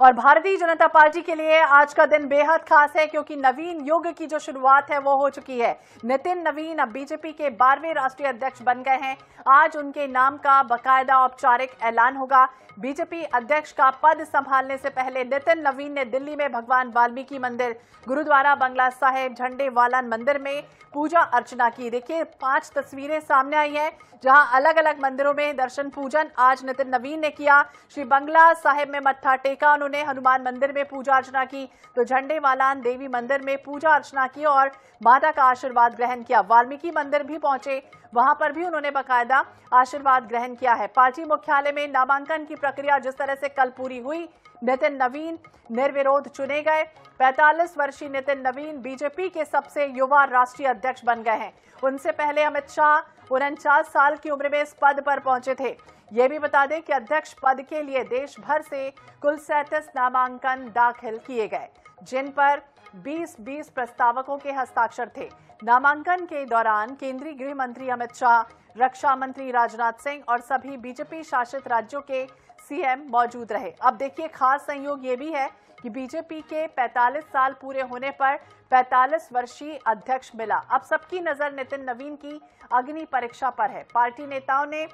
और भारतीय जनता पार्टी के लिए आज का दिन बेहद खास है क्योंकि नवीन युग की जो शुरुआत है वो हो चुकी है। नितिन नवीन अब बीजेपी के 12वें राष्ट्रीय अध्यक्ष बन गए हैं। आज उनके नाम का बकायदा औपचारिक ऐलान होगा। बीजेपी अध्यक्ष का पद संभालने से पहले नितिन नवीन ने दिल्ली में भगवान वाल्मीकि मंदिर, गुरुद्वारा बंगला साहिब, झंडे वालन मंदिर में पूजा अर्चना की। देखिए 5 तस्वीरें सामने आई हैं जहां अलग अलग मंदिरों में दर्शन पूजन आज नितिन नवीन ने किया। श्री बंगला साहिब में मत्था टेका उन्होंने, हनुमान मंदिर में पूजा अर्चना की, तो झंडे वालान देवी मंदिर में पूजा अर्चना की और माता का आशीर्वाद ग्रहण किया। वाल्मीकि मंदिर भी पहुंचे, वहां पर भी उन्होंने बाकायदा आशीर्वाद ग्रहण किया है। पार्टी मुख्यालय में नामांकन की प्रक्रिया जिस तरह से कल पूरी हुई, नितिन नवीन निर्विरोध चुने गए। 45 वर्षीय नितिन नवीन बीजेपी के सबसे युवा राष्ट्रीय अध्यक्ष बन गए हैं। उनसे पहले अमित शाह 49 साल की उम्र में इस पद पर पहुंचे थे। ये भी बता दें कि अध्यक्ष पद के लिए देश भर से कुल 37 नामांकन दाखिल किए गए, जिन पर 20 प्रस्तावकों के हस्ताक्षर थे। नामांकन के दौरान केंद्रीय गृह मंत्री अमित शाह, रक्षा मंत्री राजनाथ सिंह और सभी बीजेपी शासित राज्यों के सीएम मौजूद रहे। अब देखिए खास संयोग ये भी है कि बीजेपी के 45 साल पूरे होने पर 45 वर्षीय अध्यक्ष मिला। अब सबकी नजर नितिन नवीन की अग्नि परीक्षा पर है। पार्टी नेताओं ने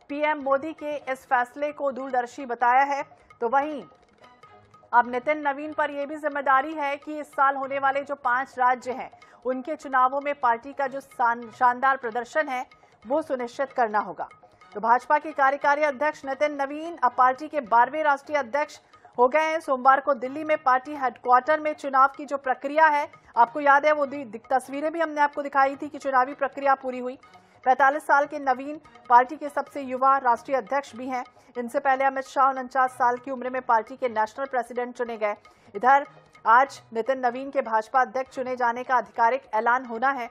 पीएम मोदी के इस फैसले को दूरदर्शी बताया है, तो वहीं अब नितिन नवीन पर यह भी जिम्मेदारी है कि इस साल होने वाले जो 5 राज्य हैं उनके चुनावों में पार्टी का जो शानदार प्रदर्शन है वो सुनिश्चित करना होगा। तो भाजपा के कार्यकारी अध्यक्ष नितिन नवीन अब पार्टी के 12वें राष्ट्रीय अध्यक्ष हो गए हैं। सोमवार को दिल्ली में पार्टी हेडक्वार्टर में चुनाव की जो प्रक्रिया है, आपको याद है वो तस्वीरें भी हमने आपको दिखाई थी कि चुनावी प्रक्रिया पूरी हुई। 45 साल के नवीन पार्टी के सबसे युवा राष्ट्रीय अध्यक्ष भी हैं। इनसे पहले अमित शाह 49 साल की उम्र में पार्टी के नेशनल प्रेसिडेंट चुने गए। इधर आज नितिन नवीन के भाजपा अध्यक्ष चुने जाने का आधिकारिक ऐलान होना है।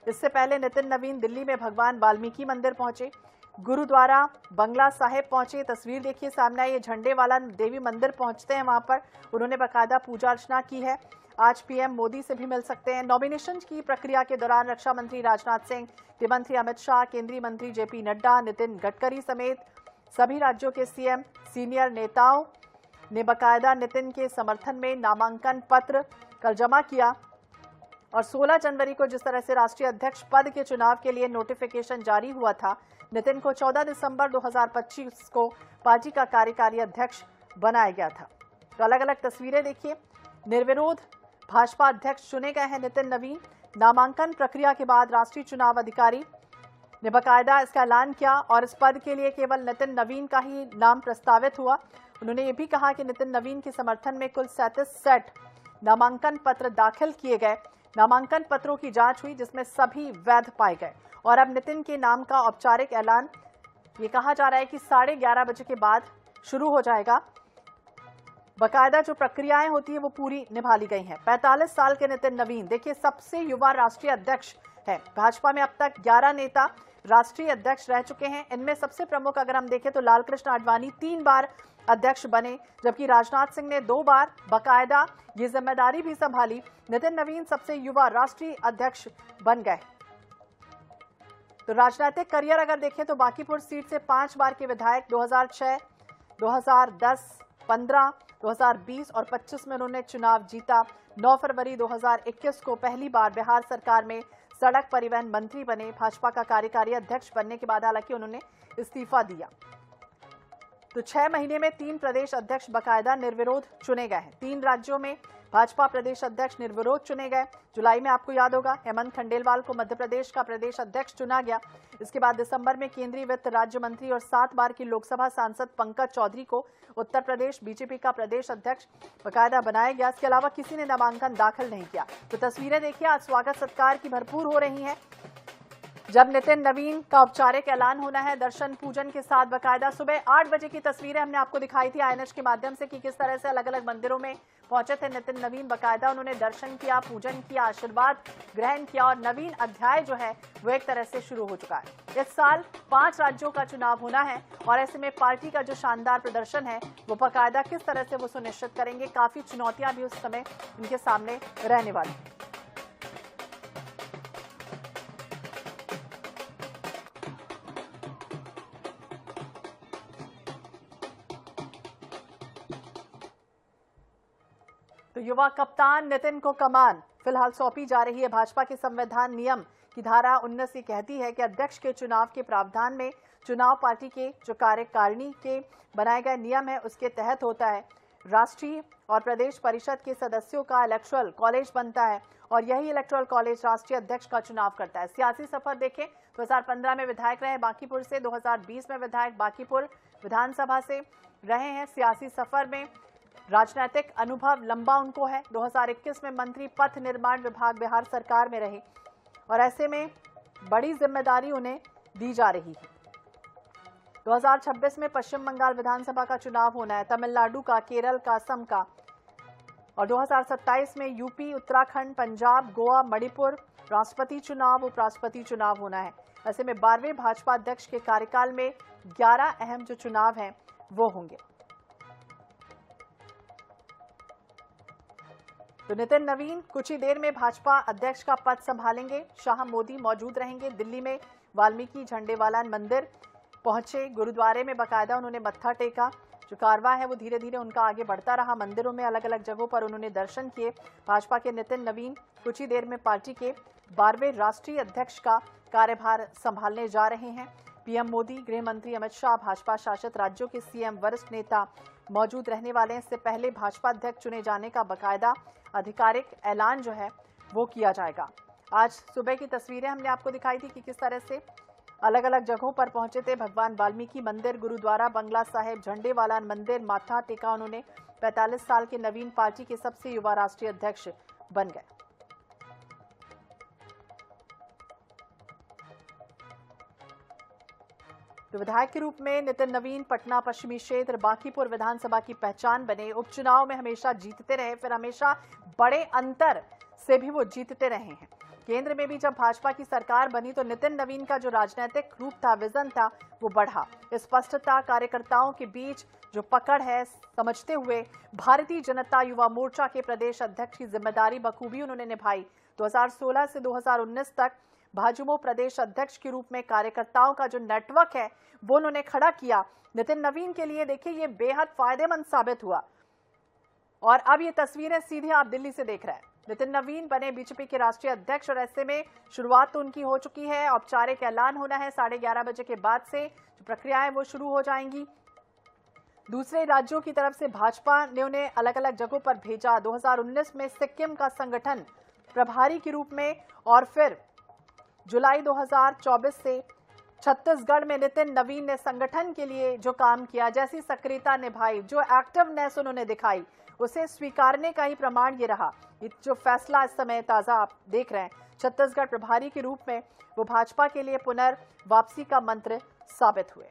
इससे पहले नितिन नवीन दिल्ली में भगवान वाल्मीकि मंदिर पहुंचे, गुरुद्वारा बंगला साहिब पहुंचे। तस्वीर देखिए सामने आई, ये झंडे वाला देवी मंदिर पहुंचते हैं, वहां पर उन्होंने बाकायदा पूजा अर्चना की है। आज पीएम मोदी से भी मिल सकते हैं। नॉमिनेशन की प्रक्रिया के दौरान रक्षा मंत्री राजनाथ सिंह, गृह मंत्री अमित शाह, केंद्रीय मंत्री जेपी नड्डा, नितिन गडकरी समेत सभी राज्यों के सीएम, सीनियर नेताओं ने बाकायदा नितिन के समर्थन में नामांकन पत्र कल जमा किया। और 16 जनवरी को जिस तरह से राष्ट्रीय अध्यक्ष पद के चुनाव के लिए नोटिफिकेशन जारी हुआ था, नितिन को 14 दिसंबर 2025 को पार्टी का कार्यकारी अध्यक्ष बनाया गया था। तो अलग अलग तस्वीरें देखिए। निर्विरोध भाजपा अध्यक्ष चुने गए हैं नितिन नवीन। नामांकन प्रक्रिया के बाद राष्ट्रीय चुनाव अधिकारी ने बाकायदा इसका ऐलान किया और इस पद के लिए केवल नितिन नवीन का ही नाम प्रस्तावित हुआ। उन्होंने ये भी कहा कि नितिन नवीन के समर्थन में कुल 37 सेट नामांकन पत्र दाखिल किए गए। नामांकन पत्रों की जांच हुई जिसमें सभी वैध पाए गए और अब नितिन के नाम का औपचारिक ऐलान ये कहा जा रहा है कि 11:30 बजे के बाद शुरू हो जाएगा। बाकायदा जो प्रक्रियाएं होती है वो पूरी निभा ली गई हैं। 45 साल के नितिन नवीन देखिए सबसे युवा राष्ट्रीय अध्यक्ष है। भाजपा में अब तक 11 नेता राष्ट्रीय अध्यक्ष रह चुके हैं। इनमें सबसे प्रमुख अगर हम देखें तो लालकृष्ण आडवाणी 3 बार अध्यक्ष बने, जबकि राजनाथ सिंह ने 2 बार बाकायदा ये जिम्मेदारी भी संभाली। नितिन नवीन सबसे युवा राष्ट्रीय अध्यक्ष बन गए। तो राजनीतिक करियर अगर देखें तो बांकीपुर सीट से 5 बार के विधायक, 2006, 2010, 15, 2020 और 25 में उन्होंने चुनाव जीता। 9 फरवरी 2021 को पहली बार बिहार सरकार में सड़क परिवहन मंत्री बने। भाजपा का कार्यकारी अध्यक्ष बनने के बाद हालांकि उन्होंने इस्तीफा दिया। तो 6 महीने में 3 प्रदेश अध्यक्ष बाकायदा निर्विरोध चुने गए हैं। 3 राज्यों में भाजपा प्रदेश अध्यक्ष निर्विरोध चुने गए। जुलाई में आपको याद होगा हेमंत खंडेलवाल को मध्य प्रदेश का प्रदेश अध्यक्ष चुना गया। इसके बाद दिसंबर में केंद्रीय वित्त राज्य मंत्री और 7 बार की लोकसभा सांसद पंकज चौधरी को उत्तर प्रदेश बीजेपी का प्रदेश अध्यक्ष बाकायदा बनाया गया। इसके अलावा किसी ने नामांकन दाखिल नहीं किया। तो तस्वीरें देखिए आज स्वागत सत्कार की भरपूर हो रही हैं। जब नितिन नवीन का औपचारिक ऐलान होना है दर्शन पूजन के साथ बाकायदा सुबह 8 बजे की तस्वीरें हमने आपको दिखाई थी आईएनएच के माध्यम से कि किस तरह से अलग अलग मंदिरों में पहुंचे थे नितिन नवीन। बाकायदा उन्होंने दर्शन किया, पूजन किया, आशीर्वाद ग्रहण किया और नवीन अध्याय जो है वो एक तरह से शुरू हो चुका है। इस साल 5 राज्यों का चुनाव होना है और ऐसे में पार्टी का जो शानदार प्रदर्शन है वो बाकायदा किस तरह से वो सुनिश्चित करेंगे। काफी चुनौतियां भी उस समय उनके सामने रहने वाली। युवा कप्तान नितिन को कमान फिलहाल सौंपी जा रही है। भाजपा के संविधान नियम की धारा 19 कहती है कि अध्यक्ष के चुनाव के प्रावधान में चुनाव पार्टी के जो कार्यकारिणी के बनाए गए नियम है उसके तहत होता है। राष्ट्रीय और प्रदेश परिषद के सदस्यों का इलेक्टोरल कॉलेज बनता है और यही इलेक्टोरल कॉलेज राष्ट्रीय अध्यक्ष का चुनाव करता है। सियासी सफर देखें, 2015 में विधायक रहे बांकीपुर से, 2020 में विधायक बांकीपुर विधानसभा से रहे हैं। सियासी सफर में राजनीतिक अनुभव लंबा उनको है। 2021 में मंत्री पथ निर्माण विभाग बिहार सरकार में रहे और ऐसे में बड़ी जिम्मेदारी उन्हें दी जा रही है। 2026 में पश्चिम बंगाल विधानसभा का चुनाव होना है, तमिलनाडु का, केरल का, असम का, और 2027 में यूपी, उत्तराखंड, पंजाब, गोवा, मणिपुर राष्ट्रपति चुनाव, उपराष्ट्रपति चुनाव होना है। ऐसे में 12वें भाजपा अध्यक्ष के कार्यकाल में 11 अहम जो चुनाव हैं वो होंगे। तो नितिन नवीन कुछ ही देर में भाजपा अध्यक्ष का पद संभालेंगे। शाह मोदी मौजूद रहेंगे। दिल्ली में वाल्मीकि झंडेवालान मंदिर पहुंचे, गुरुद्वारे में बाकायदा उन्होंने मत्था टेका। जो कारवां है वो धीरे धीरे उनका आगे बढ़ता रहा। मंदिरों में अलग अलग जगहों पर उन्होंने दर्शन किए। भाजपा के नितिन नवीन कुछ ही देर में पार्टी के 12वें राष्ट्रीय अध्यक्ष का कार्यभार संभालने जा रहे हैं। पीएम मोदी, गृह मंत्री अमित शाह, भाजपा शासित राज्यों के सीएम, वरिष्ठ नेता मौजूद रहने वाले हैं। इससे पहले भाजपा अध्यक्ष चुने जाने का बाकायदा आधिकारिक ऐलान जो है वो किया जाएगा। आज सुबह की तस्वीरें हमने आपको दिखाई थी कि किस तरह से अलग अलग जगहों पर पहुंचे थे। भगवान वाल्मीकि मंदिर, गुरुद्वारा, बंगला साहिब, झंडेवालान मंदिर, माथा टेका उन्होंने। 45 साल के नवीन पार्टी के सबसे युवा राष्ट्रीय अध्यक्ष बन गए। तो विधायक के रूप में नितिन नवीन पटना पश्चिमी क्षेत्र बांकीपुर विधानसभा की पहचान बने। उपचुनाव में हमेशा जीतते रहे, फिर हमेशा बड़े अंतर से भी वो जीतते रहे हैं। केंद्र में भी जब भाजपा की सरकार बनी तो नितिन नवीन का जो राजनीतिक रूप था, विजन था, वो बढ़ा। स्पष्टता, कार्यकर्ताओं के बीच जो पकड़ है, समझते हुए भारतीय जनता युवा मोर्चा के प्रदेश अध्यक्ष की जिम्मेदारी बखूबी उन्होंने निभाई। 2016 से 2019 तक भाजपा प्रदेश अध्यक्ष के रूप में कार्यकर्ताओं का जो नेटवर्क है वो उन्होंने खड़ा किया। नितिन नवीन के लिए देखिए ये बेहद फायदेमंद साबित हुआ। और अब ये तस्वीरें सीधे आप दिल्ली से देख रहे हैं। नितिन नवीन बने बीजेपी के राष्ट्रीय अध्यक्ष और ऐसे में शुरुआत तो उनकी हो चुकी है। औपचारिक ऐलान होना है 11:30 बजे के बाद से जो प्रक्रियाएं वो शुरू हो जाएंगी। दूसरे राज्यों की तरफ से भाजपा ने उन्हें अलग अलग जगहों पर भेजा। 2019 में सिक्किम का संगठन प्रभारी के रूप में और फिर जुलाई 2024 से छत्तीसगढ़ में नितिन नवीन ने संगठन के लिए जो काम किया, जैसी सक्रियता निभाई, जो एक्टिवनेस उन्होंने दिखाई, उसे स्वीकारने का ही प्रमाण ये रहा। ये जो फैसला इस समय ताजा आप देख रहे हैं, छत्तीसगढ़ प्रभारी के रूप में वो भाजपा के लिए पुनर्वापसी का मंत्र साबित हुए।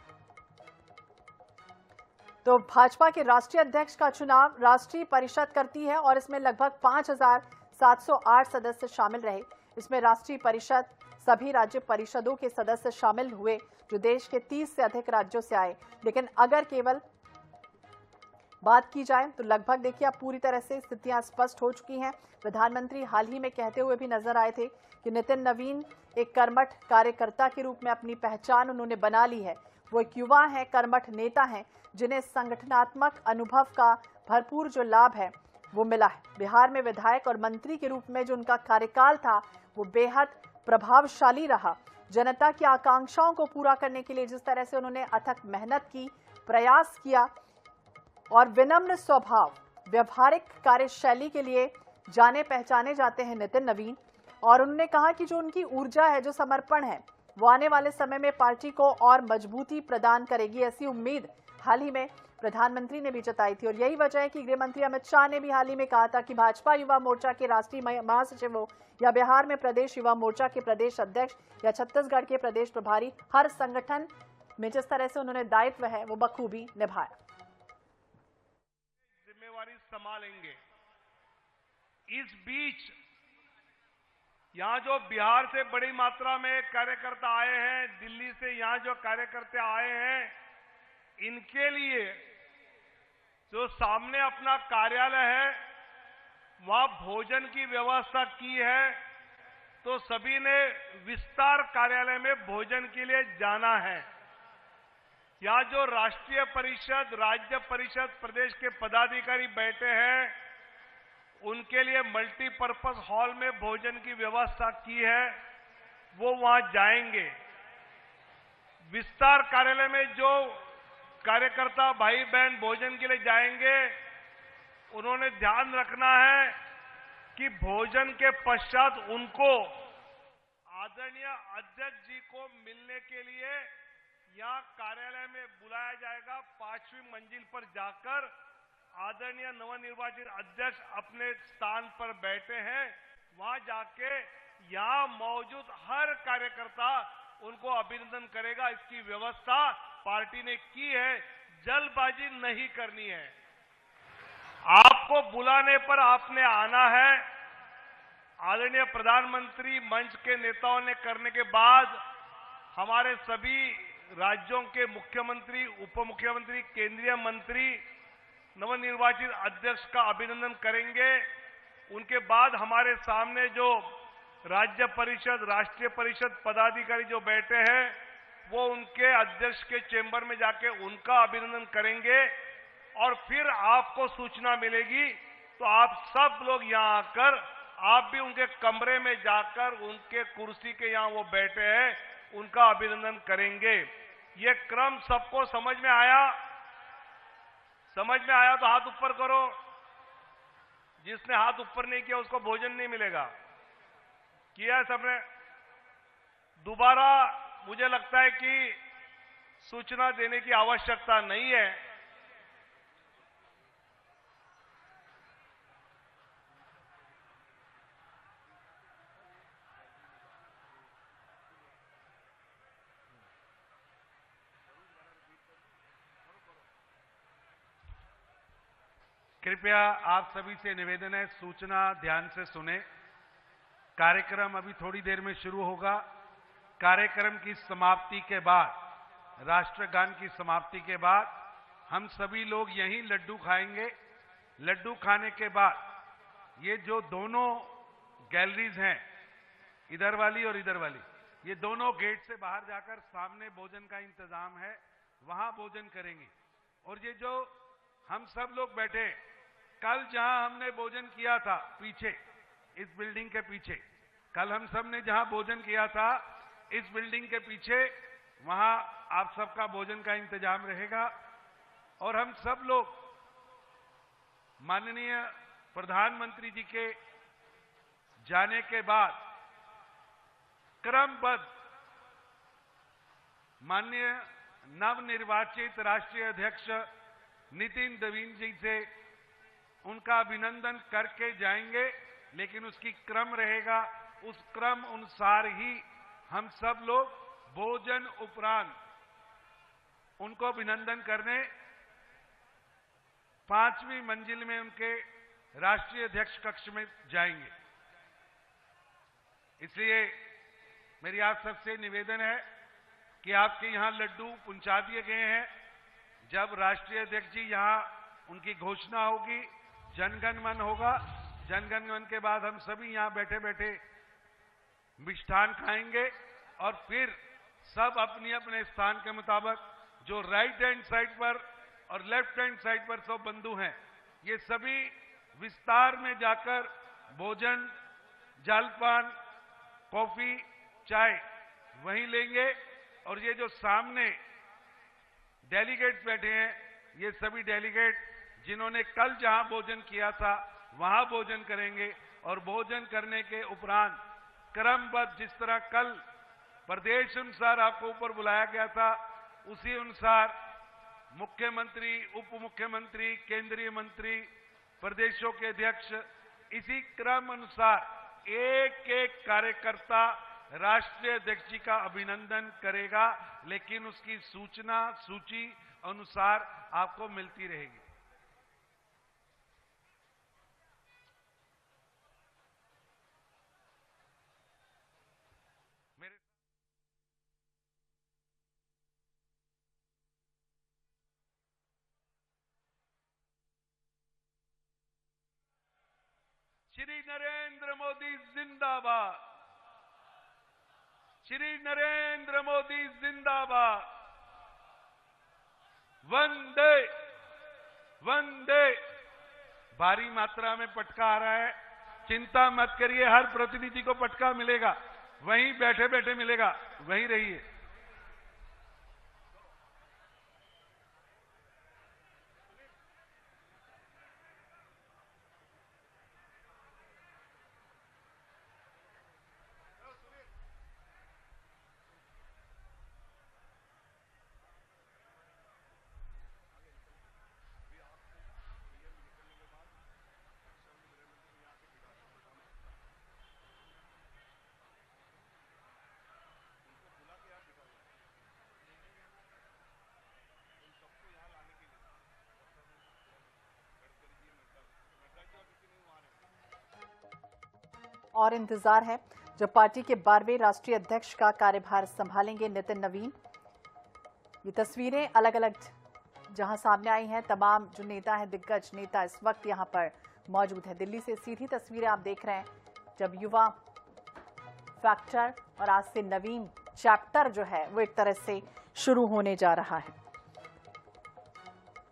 तो भाजपा के राष्ट्रीय अध्यक्ष का चुनाव राष्ट्रीय परिषद करती है और इसमें लगभग 5,708 सदस्य शामिल रहे। इसमें राष्ट्रीय परिषद सभी राज्य परिषदों के सदस्य शामिल हुए जो देश के 30 से अधिक राज्यों से आए। लेकिन अगर केवल बात की जाए तो लगभग देखिए अब पूरी तरह से स्थितियां स्पष्ट हो चुकी हैं। प्रधानमंत्री हाल ही में कहते हुए भी नजर आए थे कि नितिन नवीन एक कर्मठ कार्यकर्ता के रूप में अपनी पहचान उन्होंने बना ली है। वो एक युवा है, कर्मठ नेता हैं जिन्हें संगठनात्मक अनुभव का भरपूर जो लाभ है वो मिला है। बिहार में विधायक और मंत्री के रूप में जो उनका कार्यकाल था वो बेहद प्रभावशाली रहा। जनता की आकांक्षाओं को पूरा करने के लिए जिस तरह से उन्होंने अथक मेहनत की, प्रयास किया और विनम्र स्वभाव, व्यवहारिक कार्यशैली के लिए जाने पहचाने जाते हैं नितिन नवीन। और उन्होंने कहा कि जो उनकी ऊर्जा है, जो समर्पण है, वो आने वाले समय में पार्टी को और मजबूती प्रदान करेगी। ऐसी उम्मीद हाल ही में प्रधानमंत्री ने भी जताई थी और यही वजह है कि गृह मंत्री अमित शाह ने भी हाल ही में कहा था कि भाजपा युवा मोर्चा के राष्ट्रीय महासचिव हो या बिहार में प्रदेश युवा मोर्चा के प्रदेश अध्यक्ष या छत्तीसगढ़ के प्रदेश प्रभारी, हर संगठन में जिस तरह से उन्होंने दायित्व है वो बखूबी निभाया। जिम्मेवारी संभालेंगे। इस बीच यहाँ जो बिहार से बड़ी मात्रा में कार्यकर्ता आए हैं, दिल्ली से यहाँ जो कार्यकर्ता आए हैं, इनके लिए जो सामने अपना कार्यालय है वहां भोजन की व्यवस्था की है। तो सभी ने विस्तार कार्यालय में भोजन के लिए जाना है। यहाँ जो राष्ट्रीय परिषद, राज्य परिषद, प्रदेश के पदाधिकारी बैठे हैं उनके लिए मल्टीपर्पज हॉल में भोजन की व्यवस्था की है, वो वहां जाएंगे। विस्तार कार्यालय में जो कार्यकर्ता भाई बहन भोजन के लिए जाएंगे, उन्होंने ध्यान रखना है कि भोजन के पश्चात उनको आदरणीय अध्यक्ष जी को मिलने के लिए यहां कार्यालय में बुलाया जाएगा। 5वीं मंजिल पर जाकर आदरणीय नवनिर्वाचित अध्यक्ष अपने स्थान पर बैठे हैं, वहां जाके यहां मौजूद हर कार्यकर्ता उनको अभिनंदन करेगा। इसकी व्यवस्था पार्टी ने की है, जल्दबाजी नहीं करनी है। आपको बुलाने पर आपने आना है। आदरणीय प्रधानमंत्री मंच के नेताओं ने करने के बाद हमारे सभी राज्यों के मुख्यमंत्री, उप मुख्यमंत्री, केंद्रीय मंत्री नवनिर्वाचित अध्यक्ष का अभिनंदन करेंगे। उनके बाद हमारे सामने जो राज्य परिषद, राष्ट्रीय परिषद पदाधिकारी जो बैठे हैं, वो उनके अध्यक्ष के चेंबर में जाके उनका अभिनंदन करेंगे और फिर आपको सूचना मिलेगी तो आप सब लोग यहां आकर, आप भी उनके कमरे में जाकर उनके कुर्सी के यहां वो बैठे हैं, उनका अभिनंदन करेंगे। ये क्रम सबको समझ में आया? समझ में आया तो हाथ ऊपर करो। जिसने हाथ ऊपर नहीं किया उसको भोजन नहीं मिलेगा। किया सबने? दोबारा मुझे लगता है कि सूचना देने की आवश्यकता नहीं है। कृपया आप सभी से निवेदन है, सूचना ध्यान से सुने। कार्यक्रम अभी थोड़ी देर में शुरू होगा। कार्यक्रम की समाप्ति के बाद, राष्ट्रगान की समाप्ति के बाद हम सभी लोग यहीं लड्डू खाएंगे। लड्डू खाने के बाद ये जो दोनों गैलरीज हैं, इधर वाली और इधर वाली, ये दोनों गेट से बाहर जाकर सामने भोजन का इंतजाम है, वहां भोजन करेंगे। और ये जो हम सब लोग बैठे, कल जहां हमने भोजन किया था पीछे, इस बिल्डिंग के पीछे, कल हम सब ने जहां भोजन किया था इस बिल्डिंग के पीछे, वहां आप सबका भोजन का इंतजाम रहेगा। और हम सब लोग माननीय प्रधानमंत्री जी के जाने के बाद क्रमबद्ध माननीय नवनिर्वाचित राष्ट्रीय अध्यक्ष नितिन नवीन जी से उनका अभिनंदन करके जाएंगे, लेकिन उसकी क्रम रहेगा। उस क्रम अनुसार ही हम सब लोग भोजन उपरांत उनको अभिनंदन करने 5वीं मंजिल में उनके राष्ट्रीय अध्यक्ष कक्ष में जाएंगे। इसलिए मेरी आप सबसे निवेदन है कि आपके यहां लड्डू पहुंचा दिए गए हैं। जब राष्ट्रीय अध्यक्ष जी यहां उनकी घोषणा होगी, जनगण मन होगा, जनगण मन के बाद हम सभी यहां बैठे बैठे मिष्ठान खाएंगे और फिर सब अपने अपने स्थान के मुताबिक जो राइट हैंड साइड पर और लेफ्ट हैंड साइड पर सब बंधु हैं, ये सभी विस्तार में जाकर भोजन, जलपान, कॉफी, चाय वहीं लेंगे। और ये जो सामने डेलीगेट्स बैठे हैं, ये सभी डेलीगेट जिन्होंने कल जहां भोजन किया था वहां भोजन करेंगे। और भोजन करने के उपरांत क्रमबद्ध, जिस तरह कल प्रदेश अनुसार आपको ऊपर बुलाया गया था, उसी अनुसार मुख्यमंत्री, उप मुख्यमंत्री, केंद्रीय मंत्री, प्रदेशों के अध्यक्ष, इसी क्रम अनुसार एक एक कार्यकर्ता राष्ट्रीय अध्यक्ष जी का अभिनंदन करेगा, लेकिन उसकी सूचना सूची अनुसार आपको मिलती रहेगी। श्री नरेंद्र मोदी जिंदाबाद। श्री नरेंद्र मोदी जिंदाबाद। वंदे वंदे भारी मात्रा में पटका आ रहा है। चिंता मत करिए, हर प्रतिनिधि को पटका मिलेगा, वहीं बैठे बैठे मिलेगा, वहीं रहिए। और इंतजार है जब पार्टी के 12वें राष्ट्रीय अध्यक्ष का कार्यभार संभालेंगे नितिन नवीन। ये तस्वीरें अलग अलग जहां सामने आई हैं, तमाम जो नेता हैं, दिग्गज नेता इस वक्त यहां पर मौजूद है। दिल्ली से सीधी तस्वीरें आप देख रहे हैं जब युवा फैक्टर और आज से नवीन चैप्टर जो है वो एक तरह से शुरू होने जा रहा है।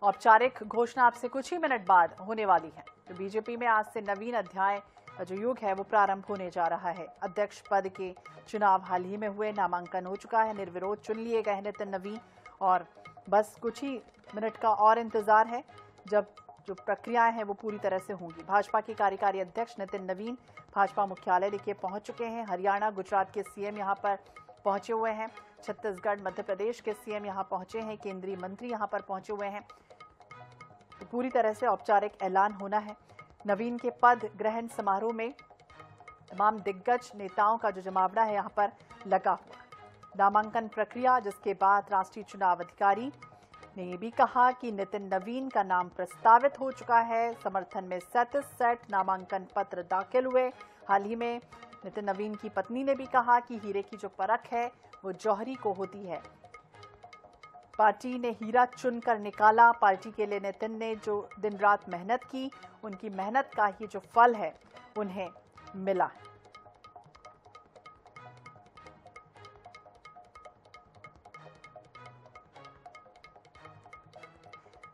औपचारिक घोषणा आपसे कुछ ही मिनट बाद होने वाली है। तो बीजेपी में आज से नवीन अध्याय का जो युग है वो प्रारंभ होने जा रहा है। अध्यक्ष पद के चुनाव हाल ही में हुए, नामांकन हो चुका है, निर्विरोध चुन लिए गए हैं नितिन नवीन और बस कुछ ही मिनट का और इंतजार है जब जो प्रक्रियाएं हैं वो पूरी तरह से होंगी। भाजपा के कार्यकारी अध्यक्ष नितिन नवीन भाजपा मुख्यालय लेके पहुंच चुके हैं। हरियाणा, गुजरात के सीएम यहां पर पहुंचे हुए हैं। छत्तीसगढ़, मध्य प्रदेश के सीएम यहां पहुंचे हैं। केंद्रीय मंत्री यहां पर पहुंचे हुए हैं। तो पूरी तरह से औपचारिक ऐलान होना है। नवीन के पद ग्रहण समारोह में तमाम दिग्गज नेताओं का जो जमावड़ा है यहाँ पर लगा हुआ। नामांकन प्रक्रिया, जिसके बाद राष्ट्रीय चुनाव अधिकारी ने ये भी कहा कि नितिन नवीन का नाम प्रस्तावित हो चुका है। समर्थन में 37 सेट नामांकन पत्र दाखिल हुए। हाल ही में नितिन नवीन की पत्नी ने भी कहा कि हीरे की जो परख है वो जौहरी को होती है। पार्टी ने हीरा चुनकर निकाला। पार्टी के लिए नितिन ने जो दिन रात मेहनत की, उनकी मेहनत का ही जो फल है उन्हें मिला है।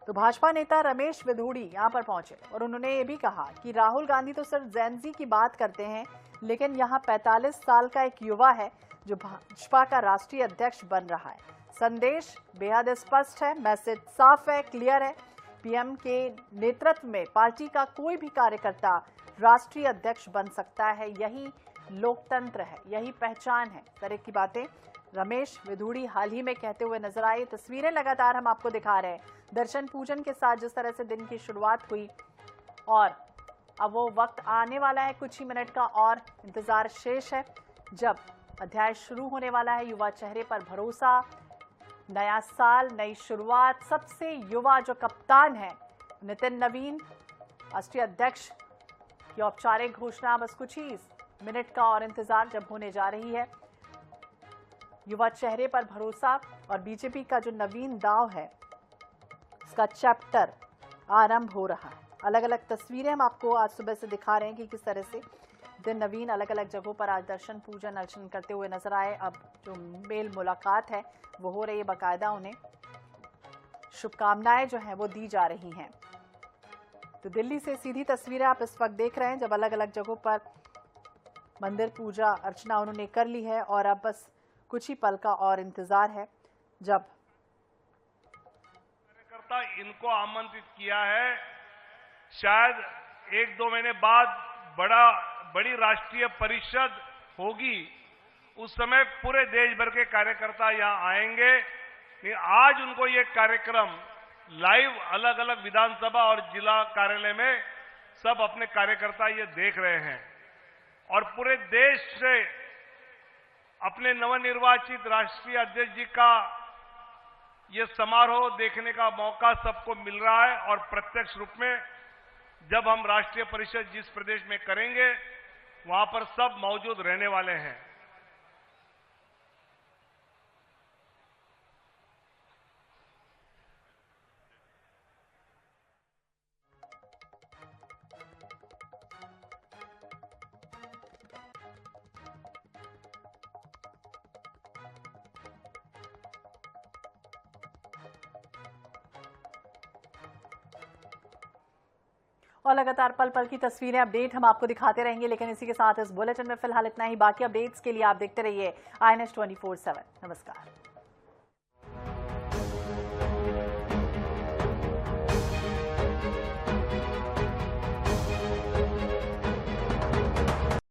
तो भाजपा नेता रमेश विधूड़ी यहां पर पहुंचे और उन्होंने ये भी कहा कि राहुल गांधी तो सिर्फ जेन-ज़ी की बात करते हैं, लेकिन यहां 45 साल का एक युवा है जो भाजपा का राष्ट्रीय अध्यक्ष बन रहा है। संदेश बेहद स्पष्ट है, मैसेज साफ है, क्लियर है। पीएम के नेतृत्व में पार्टी का कोई भी कार्यकर्ता राष्ट्रीय अध्यक्ष बन सकता है। यही लोकतंत्र है, यही पहचान है। इस तरह की बातें रमेश विधूड़ी हाल ही में कहते हुए नजर आए। तस्वीरें लगातार हम आपको दिखा रहे हैं। दर्शन पूजन के साथ जिस तरह से दिन की शुरुआत हुई और अब वो वक्त आने वाला है, कुछ ही मिनट का और इंतजार शेष है जब अध्याय शुरू होने वाला है। युवा चेहरे पर भरोसा, नया साल, नई शुरुआत। सबसे युवा जो कप्तान है नितिन नवीन, राष्ट्रीय अध्यक्ष की औपचारिक घोषणा बस कुछ ही मिनट का और इंतजार जब होने जा रही है। युवा चेहरे पर भरोसा और बीजेपी का जो नवीन दाव है इसका चैप्टर आरंभ हो रहा है। अलग अलग तस्वीरें हम आपको आज सुबह से दिखा रहे हैं कि किस तरह से नितिन नवीन अलग अलग जगहों पर आज दर्शन पूजन अर्चन करते हुए नजर आए। अब जो मेल मुलाकात है वो हो रही है, बाकायदा उन्हें शुभकामनाएं जो हैं वो दी जा रही हैं। तो दिल्ली से सीधी तस्वीरें आप इस वक्त देख रहे हैं जब अलग अलग जगहों पर मंदिर पूजा अर्चना उन्होंने कर ली है और अब बस कुछ ही पल का और इंतजार है जब कार्यकर्ता इनको आमंत्रित किया है। शायद 1-2 महीने बाद बड़ी राष्ट्रीय परिषद होगी, उस समय पूरे देश भर के कार्यकर्ता यहां आएंगे। कि आज उनको ये कार्यक्रम लाइव अलग अलग विधानसभा और जिला कार्यालय में सब अपने कार्यकर्ता ये देख रहे हैं और पूरे देश से अपने नवनिर्वाचित राष्ट्रीय अध्यक्ष जी का ये समारोह देखने का मौका सबको मिल रहा है। और प्रत्यक्ष रूप में जब हम राष्ट्रीय परिषद जिस प्रदेश में करेंगे वहां पर सब मौजूद रहने वाले हैं। और लगातार पल पल की तस्वीरें, अपडेट हम आपको दिखाते रहेंगे, लेकिन इसी के साथ इस बुलेटिन में फिलहाल इतना ही। बाकी अपडेट्स के लिए आप देखते रहिए INS 24/7। नमस्कार।